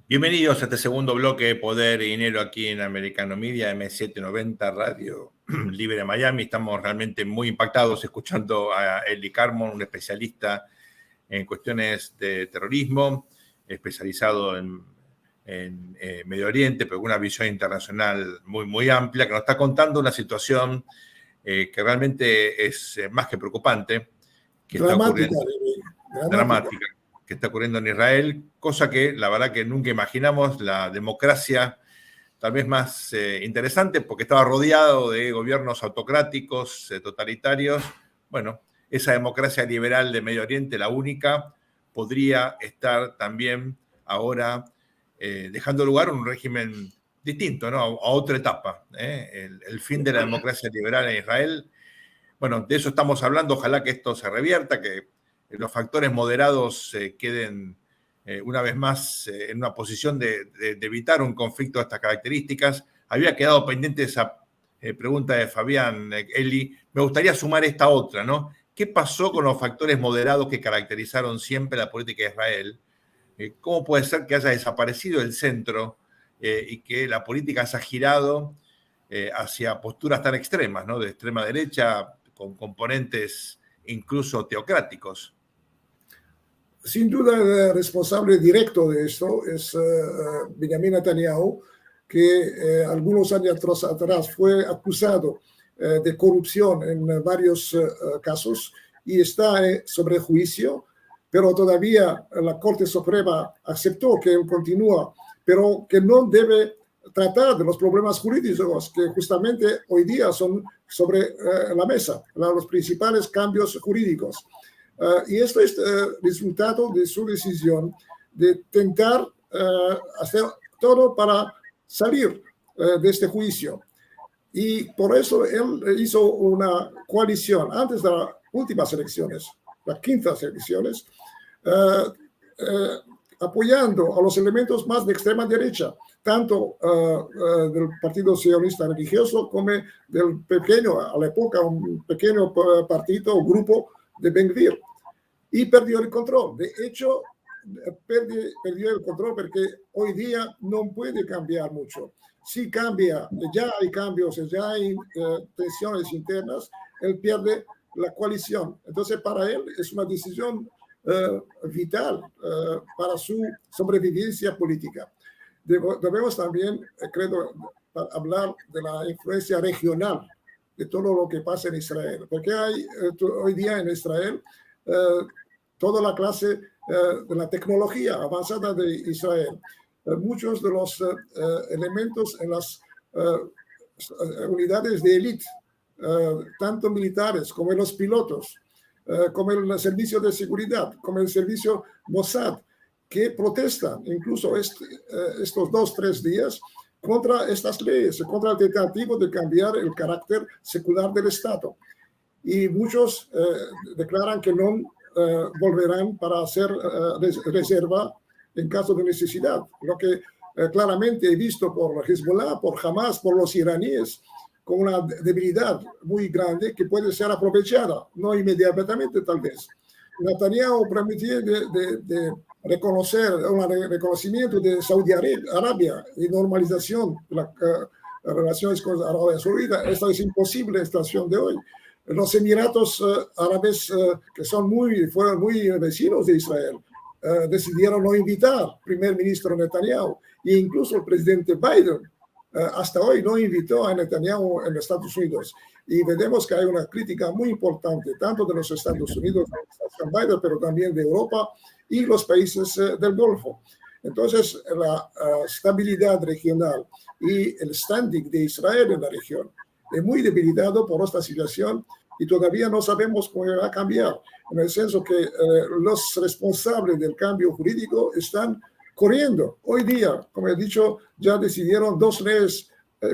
Bienvenidos a este segundo bloque de Poder y Dinero aquí en Americano Media, M790 Radio Libre de Miami. Estamos realmente muy impactados escuchando a Eli Carmon, un especialista en cuestiones de terrorismo, especializado en Medio Oriente, pero con una visión internacional muy amplia, que nos está contando una situación que realmente es más que preocupante, que está ocurriendo, dramática, que está ocurriendo en Israel, cosa que la verdad que nunca imaginamos. La democracia tal vez más interesante porque estaba rodeado de gobiernos autocráticos, totalitarios. Bueno, esa democracia liberal de Medio Oriente, la única, podría estar también ahora dejando lugar a un régimen distinto, ¿no? A otra etapa. El fin de la democracia liberal en Israel. Bueno, de eso estamos hablando. Ojalá que esto se revierta, que los factores moderados queden una vez más en una posición de evitar un conflicto de estas características. Había quedado pendiente esa pregunta de Fabián, Eli. Me gustaría sumar esta otra, ¿no? ¿Qué pasó con los factores moderados que caracterizaron siempre la política de Israel? ¿Cómo puede ser que haya desaparecido el centro y que la política haya girado hacia posturas tan extremas, ¿no? De extrema derecha, con componentes incluso teocráticos? Sin duda, el responsable directo de esto es Benjamin Netanyahu, que algunos años atrás fue acusado de corrupción en varios casos y está sobre juicio, pero todavía la Corte Suprema aceptó que él continúa, pero que no debe tratar de los problemas jurídicos que justamente hoy día son sobre la mesa, los principales cambios jurídicos. Y esto es resultado de su decisión de intentar hacer todo para salir de este juicio. Y por eso él hizo una coalición antes de las últimas elecciones, las quintas elecciones, apoyando a los elementos más de extrema derecha, tanto del Partido Sionista Religioso como del pequeño, a la época, un pequeño partido o grupo de Ben Gvir, y perdió el control. De hecho, perdió el control porque hoy día no puede cambiar mucho. Si cambia, ya hay cambios, ya hay tensiones internas, él pierde la coalición. Entonces, para él es una decisión vital para su sobrevivencia política. Debemos también, creo, hablar de la influencia regional de todo lo que pasa en Israel, porque hay hoy día en Israel toda la clase de la tecnología avanzada de Israel. Muchos de los elementos en las unidades de élite, tanto militares como en los pilotos, como el servicio de seguridad, como el servicio Mossad, que protestan incluso estos 2-3 días contra estas leyes, contra el tentativo de cambiar el carácter secular del Estado. Y muchos declaran que no volverán para hacer reserva en caso de necesidad. Lo que claramente he visto por Hezbollah, por Hamas, por los iraníes, con una debilidad muy grande que puede ser aprovechada, no inmediatamente tal vez. Netanyahu prometió de reconocer un reconocimiento de Saudi Arabia y normalización de las relaciones con Arabia Saudita. Esto es imposible en la situación de hoy. Los Emiratos Árabes, que fueron muy vecinos de Israel, decidieron no invitar al primer ministro Netanyahu, e incluso el presidente Biden hasta hoy no invitó a Netanyahu en Estados Unidos. Y vemos que hay una crítica muy importante, tanto de los Estados Unidos, de la administración Biden, pero también de Europa y los países del Golfo. Entonces, la estabilidad regional y el standing de Israel en la región es muy debilitado por esta situación y todavía no sabemos cómo va a cambiar, en el senso que los responsables del cambio jurídico están corriendo. Hoy día, como he dicho, ya decidieron 2 leyes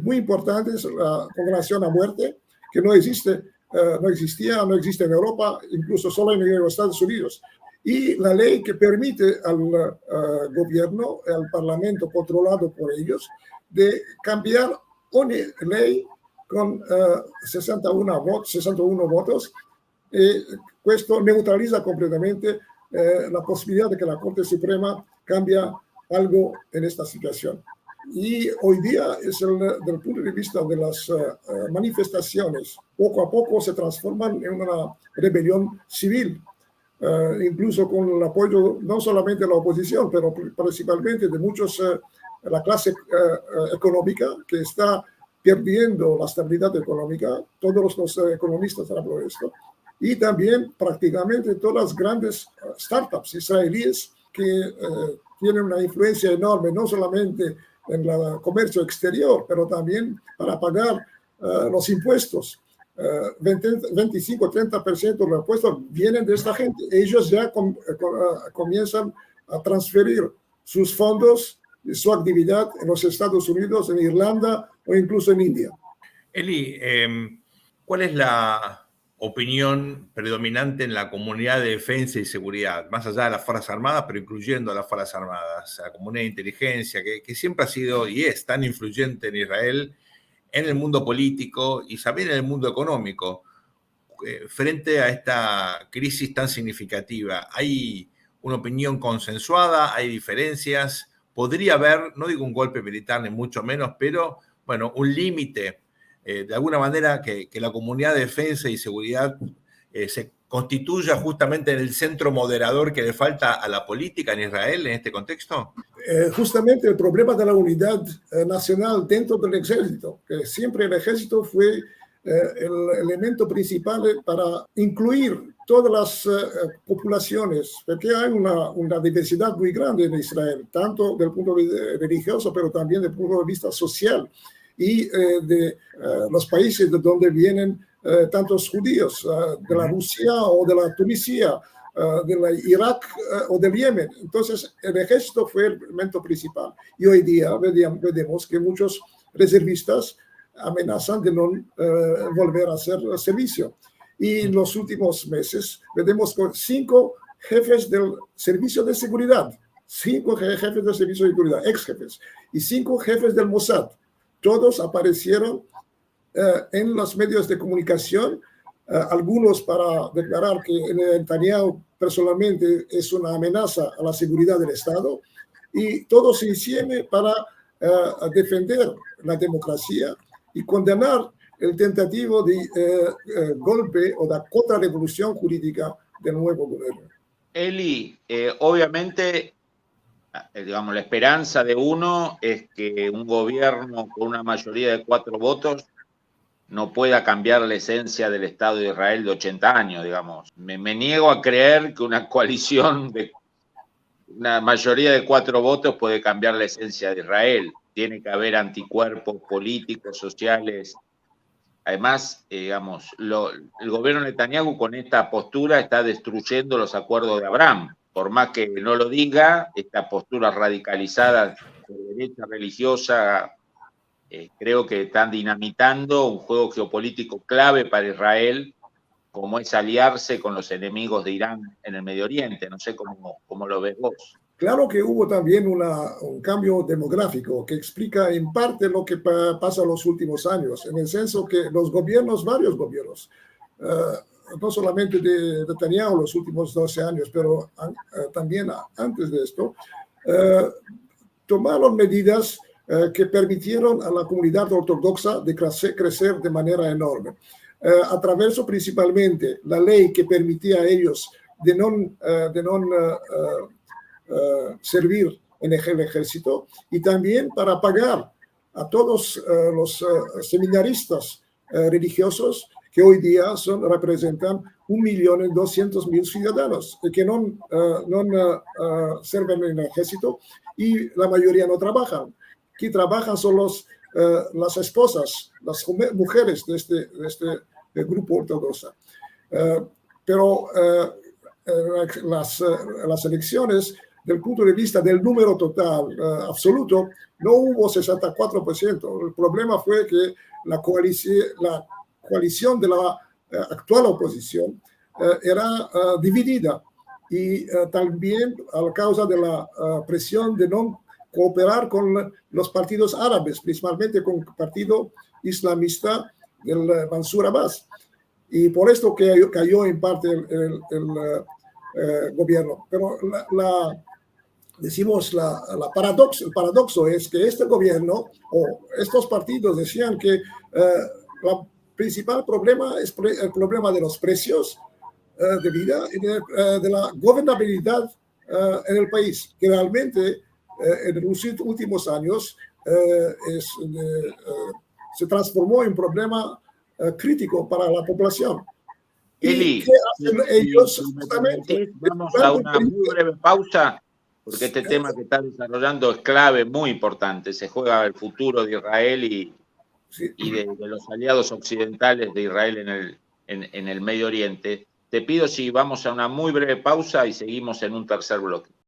muy importantes, la condenación a muerte, que no existe en Europa, incluso solo en los Estados Unidos, y la ley que permite al gobierno, al parlamento controlado por ellos, de cambiar una ley con 61 votos. Esto neutraliza completamente la posibilidad de que la Corte Suprema cambie algo en esta situación. Y hoy día, del punto de vista de las manifestaciones, poco a poco se transforman en una rebelión civil, incluso con el apoyo no solamente de la oposición, pero principalmente de muchos, la clase económica que está perdiendo la estabilidad económica. Todos los economistas hablan de esto. Y también prácticamente todas las grandes startups israelíes que tienen una influencia enorme, no solamente en el comercio exterior, pero también para pagar los impuestos. 25-30% de los impuestos vienen de esta gente. Ellos ya comienzan a transferir sus fondos y su actividad en los Estados Unidos, en Irlanda o incluso en India. Eli, ¿cuál es la opinión predominante en la comunidad de defensa y seguridad, más allá de las Fuerzas Armadas, pero incluyendo a las Fuerzas Armadas, la comunidad de inteligencia, que siempre ha sido y es tan influyente en Israel, en el mundo político y también en el mundo económico, frente a esta crisis tan significativa? ¿Hay una opinión consensuada? ¿Hay diferencias? ¿Podría haber, no digo un golpe militar ni mucho menos, pero bueno, un límite? De alguna manera que la comunidad de defensa y seguridad se constituya justamente en el centro moderador que le falta a la política en Israel en este contexto? Justamente el problema de la unidad nacional dentro del ejército, que siempre el ejército fue el elemento principal para incluir todas las poblaciones, porque hay una diversidad muy grande en Israel, tanto del punto de vista religioso, pero también del punto de vista social, y de los países de donde vienen tantos judíos, de la Rusia o de la Tunisia, de la Irak o del Yemen. Entonces, el ejército fue el elemento principal. Y hoy día vemos que muchos reservistas amenazan de no volver a hacer servicio. Y en los últimos meses vemos con 5 jefes del servicio de seguridad, 5 jefes del servicio de seguridad, ex jefes, y 5 jefes del Mossad. Todos aparecieron en los medios de comunicación, algunos para declarar que Netanyahu personalmente es una amenaza a la seguridad del Estado, y todos insieme para defender la democracia y condenar el tentativo de golpe o de contrarrevolución jurídica del nuevo gobierno. Eli, obviamente, digamos, la esperanza de uno es que un gobierno con una mayoría de 4 votos no pueda cambiar la esencia del Estado de Israel de 80 años, digamos. Me niego a creer que una coalición de una mayoría de 4 votos puede cambiar la esencia de Israel. Tiene que haber anticuerpos políticos, sociales. Además, digamos, el gobierno de Netanyahu con esta postura está destruyendo los acuerdos de Abraham. Por más que no lo diga, esta postura radicalizada de derecha religiosa, creo que están dinamitando un juego geopolítico clave para Israel, como es aliarse con los enemigos de Irán en el Medio Oriente. No sé cómo lo ves vos. Claro que hubo también un cambio demográfico que explica en parte lo que pasa en los últimos años, en el senso que los gobiernos, varios gobiernos, no solamente de Netanyahu los últimos 12 años, pero también antes de esto, tomaron medidas que permitieron a la comunidad ortodoxa de crecer de manera enorme. A través principalmente la ley que permitía a ellos de no servir en el ejército, y también para pagar a todos los seminaristas religiosos que hoy día representan 1.200.000 ciudadanos que no sirven en el ejército, y la mayoría no trabajan. Que trabajan son las esposas, las mujeres de este grupo ortodoxo. Pero las elecciones, del punto de vista del número total absoluto, no hubo 64%. El problema fue que la coalición de la actual oposición era dividida, y también a causa de la presión de no cooperar con los partidos árabes, principalmente con el partido islamista del Mansur Abbas. Y por esto que cayó en parte el gobierno. Pero decimos, el paradoxo es que este gobierno o estos partidos decían que el principal problema es el problema de los precios de vida y de la gobernabilidad en el país, que realmente en los últimos años se transformó en un problema crítico para la población. Eli, ¿Y qué hacen ellos? si me permitís, vamos a una muy breve pausa, porque este tema que estás desarrollando es clave, muy importante. Se juega el futuro de Israel y de los aliados occidentales de Israel en el Medio Oriente. Te pido si vamos a una muy breve pausa y seguimos en un tercer bloque.